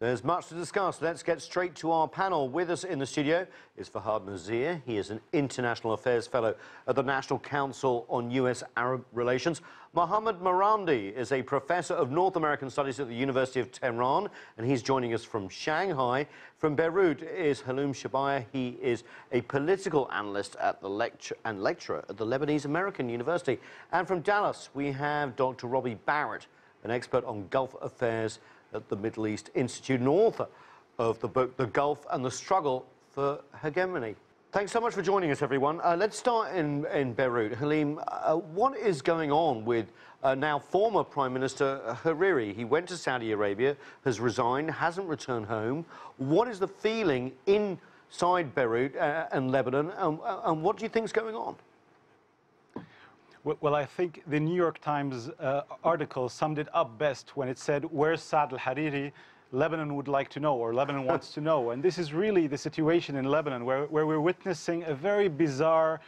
There's much to discuss. Let's get straight to our panel. With us in the studio is Fahad Nazer. He is an International Affairs Fellow at the National Council on U.S. Arab Relations. Mohammad Marandi is a Professor of North American Studies at the University of Tehran, and he's joining us from Shanghai. From Beirut is Halim Shebaya. He is a political analyst at the lecturer at the Lebanese American University. And from Dallas, we have Dr. Roby Barrett, an expert on Gulf affairs at the Middle East Institute and author of the book The Gulf and the Struggle for Hegemony. Thanks so much for joining us, everyone. Let's start in Beirut. Halim, what is going on with now former Prime Minister Hariri? He went to Saudi Arabia, has resigned, hasn't returned home. What is the feeling inside Beirut and Lebanon, and what do you think is going on? Well, I think the New York Times article summed it up best when it said, "Where's Saad al-Hariri? Lebanon would like to know," or Lebanon wants to know. And this is really the situation in Lebanon, where we're witnessing a very bizarre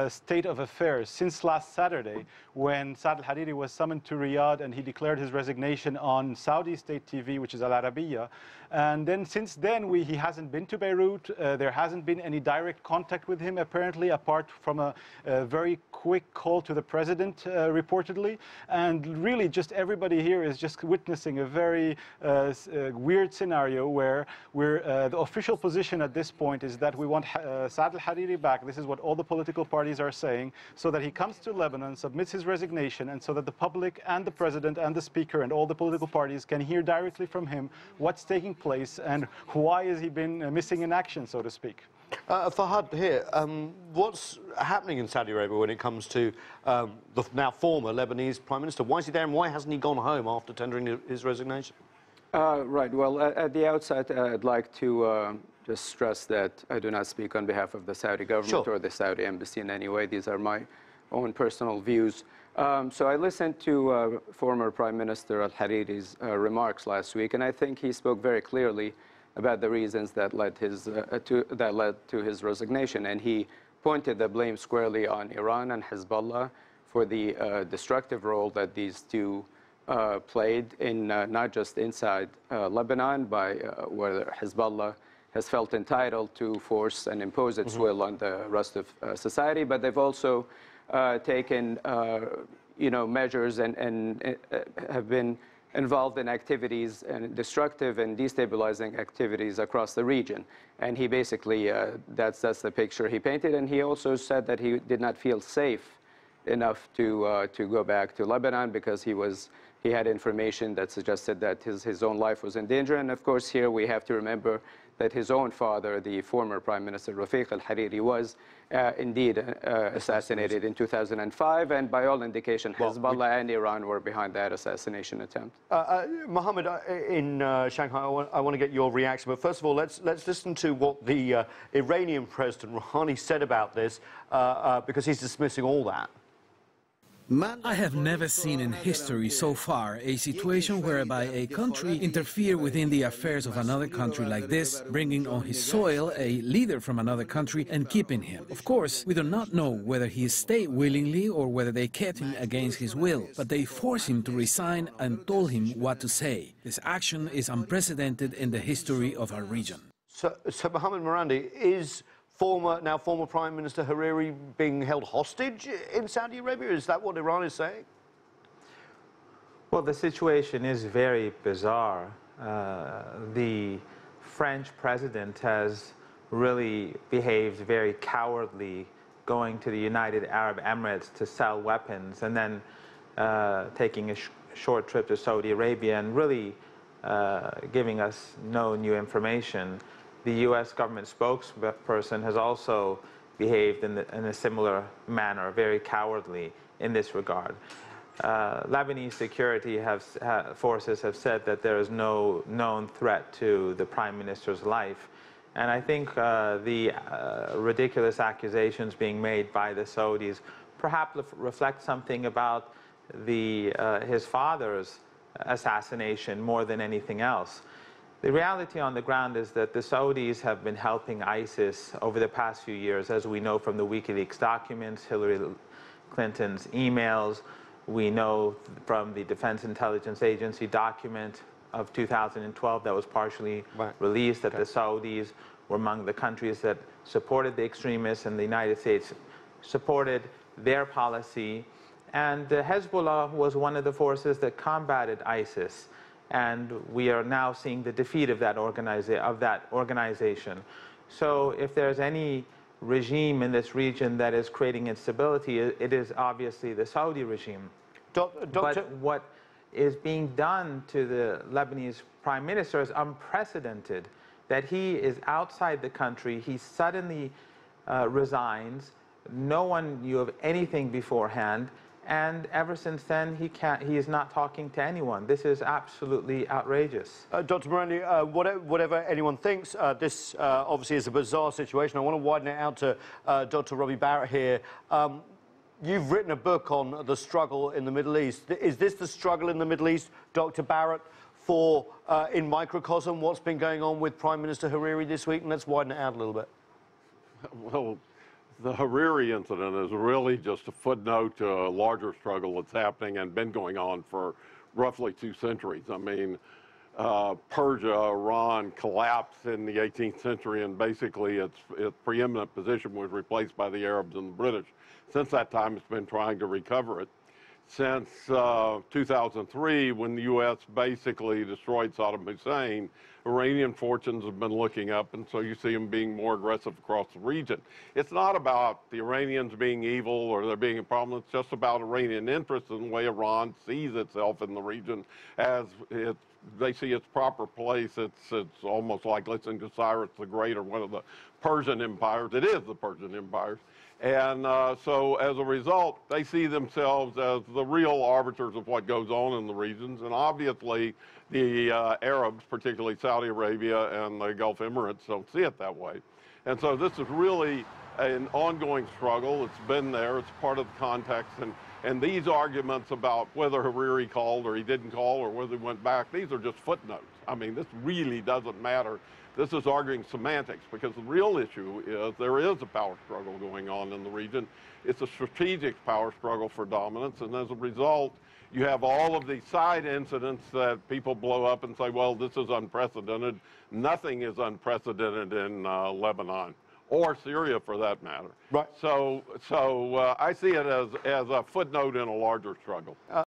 state of affairs since last Saturday, when Saad al-Hariri was summoned to Riyadh and he declared his resignation on Saudi state TV, which is Al Arabiya. And then since then, he hasn't been to Beirut. There hasn't been any direct contact with him, apparently, apart from a very quick call to the president, reportedly. And really, just everybody here is just witnessing a very weird scenario where the official position at this point is that we want Saad al-Hariri back. This is what all the political parties are saying, so that he comes to Lebanon, submits his resignation, and so that the public and the president and the speaker and all the political parties can hear directly from him what's taking place and why has he been missing in action, so to speak. Fahad, here, what's happening in Saudi Arabia when it comes to the now former Lebanese Prime Minister? Why is he there and why hasn't he gone home after tendering his resignation? Right. Well, at the outset, I'd like to just stress that I do not speak on behalf of the Saudi government or the Saudi embassy in any way. These are my own personal views. So I listened to former Prime Minister al-Hariri's remarks last week, and I think he spoke very clearly about the reasons that led to his resignation. And he pointed the blame squarely on Iran and Hezbollah for the destructive role that these two played in not just inside Lebanon, where Hezbollah has felt entitled to force and impose its will on the rest of society, but they've also taken measures and have been involved in activities and destructive and destabilizing activities across the region. And he basically, that's the picture he painted. And he also said that he did not feel safe enough to go back to Lebanon because he had information that suggested that his own life was in danger. And of course, here we have to remember that his own father, the former Prime Minister Rafiq al-Hariri, was indeed assassinated in 2005, and by all indication, Hezbollah and Iran were behind that assassination attempt. Mohammed, in Shanghai, I want to get your reaction, but first of all, let's listen to what the Iranian President Rouhani said about this, because he's dismissing all that. I have never seen in history so far a situation whereby a country interferes within the affairs of another country like this, bringing on his soil a leader from another country and keeping him. Of course, we do not know whether he stayed willingly or whether they kept him against his will, but they forced him to resign and told him what to say. This action is unprecedented in the history of our region. So Mohammad Marandi, is now former Prime Minister Hariri being held hostage in Saudi Arabia? Is that what Iran is saying? Well, the situation is very bizarre. The French president has really behaved very cowardly, going to the United Arab Emirates to sell weapons and then taking a short trip to Saudi Arabia and really giving us no new information. The U.S. government spokesperson has also behaved in a similar manner, very cowardly in this regard. Lebanese security forces have said that there is no known threat to the Prime Minister's life. And I think the ridiculous accusations being made by the Saudis perhaps reflect something about his father's assassination more than anything else. The reality on the ground is that the Saudis have been helping ISIS over the past few years, as we know from the WikiLeaks documents, Hillary Clinton's emails. We know from the Defense Intelligence Agency document of 2012 that was partially released, that the Saudis were among the countries that supported the extremists, and the United States supported their policy. And Hezbollah was one of the forces that combated ISIS. And we are now seeing the defeat of that organization. So if there's any regime in this region that is creating instability, it is obviously the Saudi regime. But what is being done to the Lebanese prime minister is unprecedented, that he is outside the country, he suddenly resigns, no one knew of anything beforehand, and ever since then, he is not talking to anyone. This is absolutely outrageous. Dr. Marandi, whatever anyone thinks, this obviously is a bizarre situation. I want to widen it out to Dr. Roby Barrett here. You've written a book on the struggle in the Middle East. Is this the struggle in the Middle East, Dr. Barrett, for, in microcosm, what's been going on with Prime Minister Hariri this week? And let's widen it out a little bit. Well, the Hariri incident is really just a footnote to a larger struggle that's happening and been going on for roughly 2 centuries. I mean, Persia, Iran collapsed in the 18th century, and basically its preeminent position was replaced by the Arabs and the British. Since that time, it's been trying to recover it. Since 2003, when the U.S. basically destroyed Saddam Hussein, Iranian fortunes have been looking up, and so you see them being more aggressive across the region. It's not about the Iranians being evil or there being a problem. It's just about Iranian interests and the way Iran sees itself in the region as they see its proper place. It's almost like listening to Cyrus the Great or one of the Persian empires. It is the Persian empires. And so as a result, they see themselves as the real arbiters of what goes on in the regions. And obviously, the Arabs, particularly Saudi Arabia and the Gulf Emirates, don't see it that way. And so this is really an ongoing struggle. It's been there. It's part of the context. And these arguments about whether Hariri called or he didn't call or whether he went back, these are just footnotes. I mean, this really doesn't matter. This is arguing semantics, because the real issue is there is a power struggle going on in the region. It's a strategic power struggle for dominance, and as a result, you have all of these side incidents that people blow up and say, well, this is unprecedented. Nothing is unprecedented in Lebanon, or Syria for that matter. Right. So I see it as a footnote in a larger struggle.